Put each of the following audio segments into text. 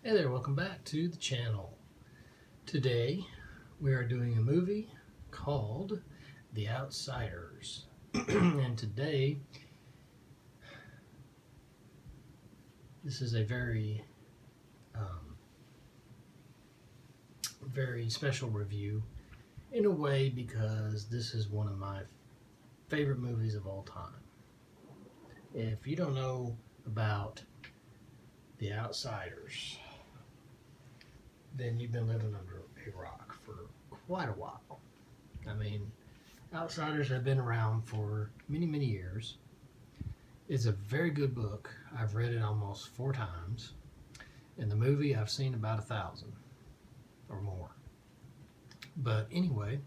Hey there, welcome back to the channel. Today we are doing a movie called The Outsiders. And today this is a very special review in a way because this is one of my favorite movies of all time. If you don't know about The Outsiders, then you've been living under a rock for quite a while. I mean, Outsiders have been around for many, many years. It's a very good book. I've read it almost 4 times. And the movie I've seen about 1,000 or more. But anyway,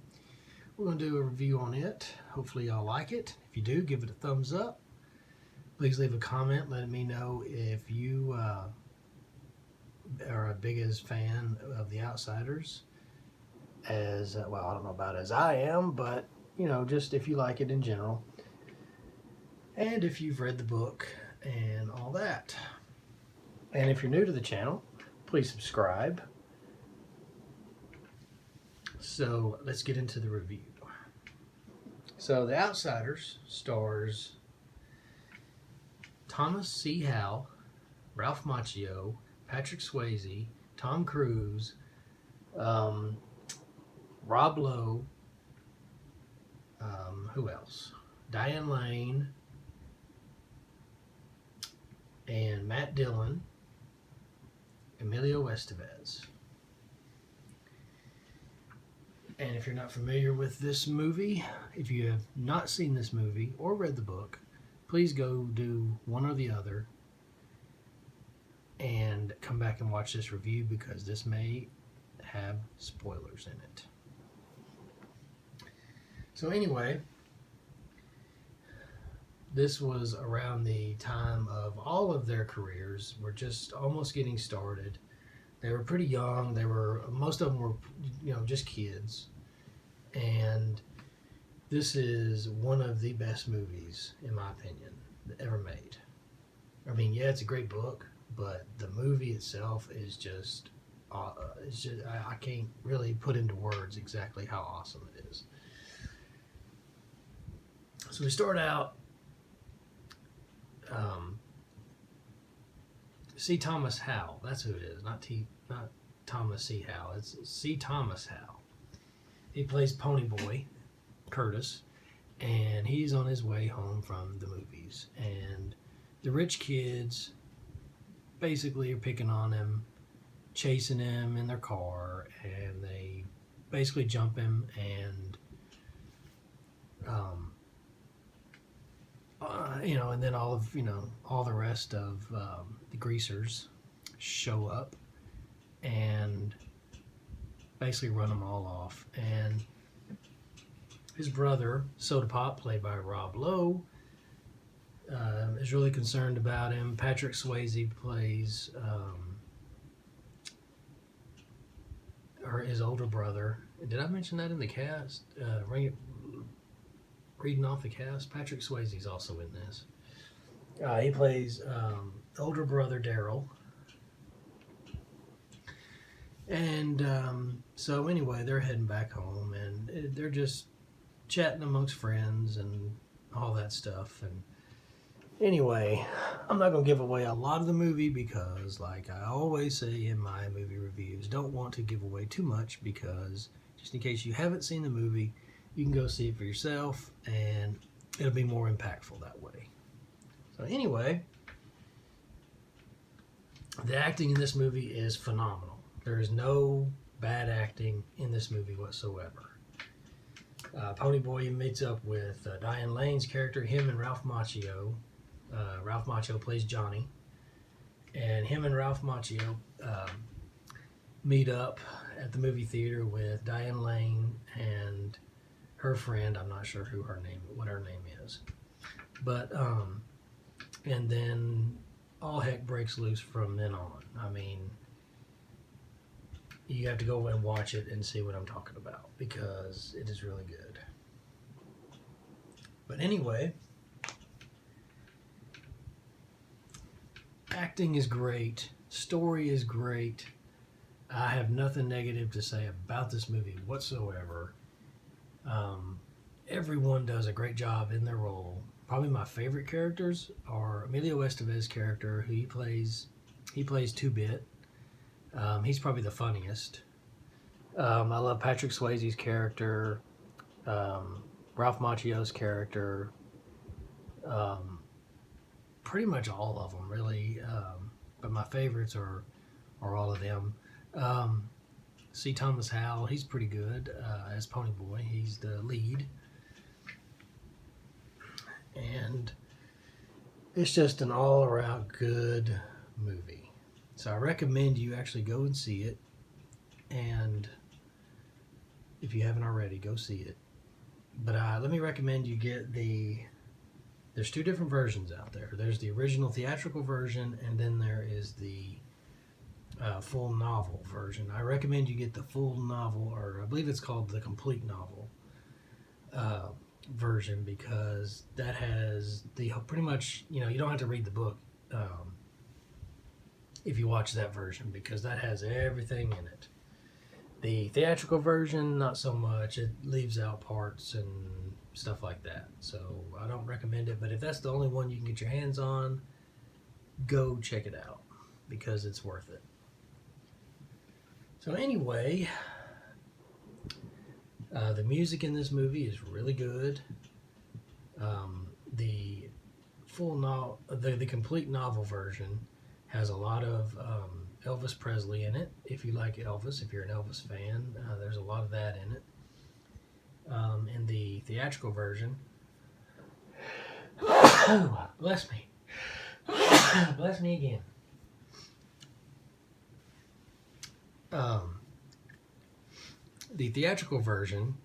we're going to do a review on it. Hopefully y'all like it. If you do, give it a thumbs up. Please leave a comment letting me know if you are a biggest fan of The Outsiders, as well, I don't know about as I am, but you know, just if you like it in general, and if you've read the book and all that. And if you're new to the channel, please subscribe. So let's get into the review. So The Outsiders stars Thomas C. Howell, Ralph Macchio, Patrick Swayze, Tom Cruise, Rob Lowe, who else? Diane Lane, and Matt Dillon, Emilio Estevez. And if you're not familiar with this movie, if you have not seen this movie or read the book, please go do one or the other and come back and watch this review because this may have spoilers in it. So anyway, this was around the time of all of their careers. Were just almost getting started. They were pretty young. Most of them were, you know, just kids. And this is one of the best movies, in my opinion, ever made. I mean, yeah, it's a great book, but the movie itself is just, I can't really put into words exactly how awesome it is. So we start out, C. Thomas Howell, that's who it is, not Thomas C. Howell, it's C. Thomas Howell. He plays Ponyboy Curtis, and he's on his way home from the movies, and the rich kids basically are picking on him, chasing him in their car, and they basically jump him, and you know, and then all the rest of the greasers show up and basically run them all off. And his brother, Soda Pop, played by Rob Lowe, is really concerned about him. Patrick Swayze plays his older brother. Did I mention that in the cast? Reading off the cast, Patrick Swayze is also in this. He plays the older brother, Daryl. And so anyway, they're heading back home, and they're just chatting amongst friends and all that stuff. And anyway, I'm not going to give away a lot of the movie because, like I always say in my movie reviews, don't want to give away too much because just in case you haven't seen the movie, you can go see it for yourself and it'll be more impactful that way. So anyway, the acting in this movie is phenomenal. There is no bad acting in this movie whatsoever. Ponyboy meets up with Diane Lane's character, him and Ralph Macchio. Ralph Macchio plays Johnny, and him and Ralph Macchio meet up at the movie theater with Diane Lane and her friend. I'm not sure what her name is, but and then all heck breaks loose from then on. I mean, you have to go and watch it and see what I'm talking about because it is really good. But anyway, acting is great Story is great. I have nothing negative to say about this movie whatsoever. Everyone does a great job in their role. Probably my favorite characters are Emilio Estevez's character, who he plays 2-Bit. He's probably the funniest. I love Patrick Swayze's character, Ralph Macchio's character, pretty much all of them, really. But my favorites are all of them. C. Thomas Howell, he's pretty good as Ponyboy. He's the lead. And it's just an all-around good movie. So I recommend you actually go and see it. And if you haven't already, go see it. But let me recommend you get there's 2 different versions out there. There's the original theatrical version, and then there is the full novel version. I recommend you get the full novel, or I believe it's called the complete novel version, because that has the pretty much, you don't have to read the book if you watch that version, because that has everything in it. The theatrical version, not so much. It leaves out parts and stuff like that. So I don't recommend it, but if that's the only one you can get your hands on, go check it out, because it's worth it. So anyway, the music in this movie is really good. The the complete novel version has a lot of Elvis Presley in it. If you like Elvis, if you're an Elvis fan, there's a lot of that in it. In the theatrical version, bless me, bless me again. The theatrical version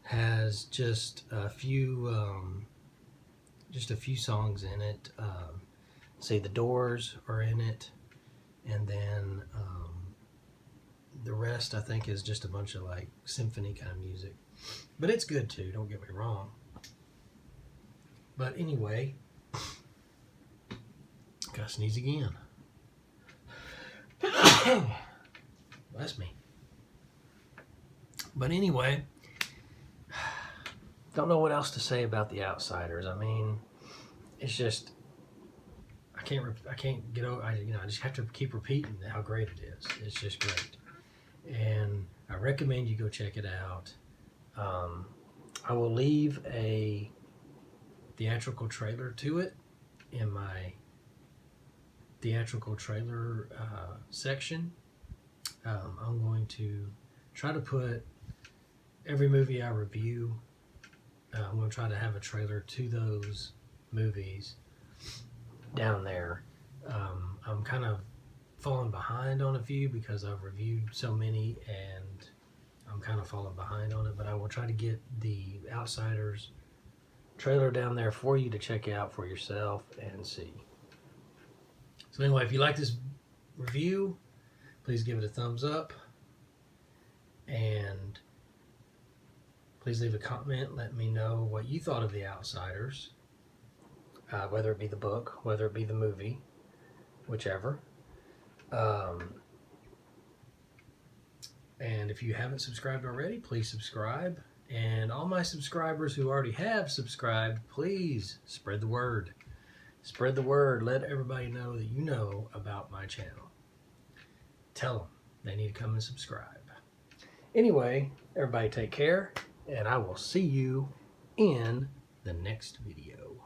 has just a few songs in it. Say the Doors are in it, and then the rest I think is just a bunch of like symphony kind of music. But it's good too, don't get me wrong. But anyway, gotta sneeze again. Bless me. But anyway, don't know what else to say about The Outsiders. I mean, it's just I can't get over. I just have to keep repeating how great it is. It's just great, and I recommend you go check it out. I will leave a theatrical trailer to it in my theatrical trailer section. I'm going to try to put every movie I review. I'm going to try to have a trailer to those movies down there. I'm kind of falling behind on a few because I've reviewed so many and I'm kind of falling behind on it, but I will try to get the Outsiders trailer down there for you to check out for yourself and see. So anyway, if you like this review, please give it a thumbs up, and please leave a comment. Let me know what you thought of The Outsiders, whether it be the book, whether it be the movie, whichever. And if you haven't subscribed already, please subscribe. And all my subscribers who already have subscribed, please spread the word. Spread the word. Let everybody know that you know about my channel. Tell them they need to come and subscribe. Anyway, everybody take care, and I will see you in the next video.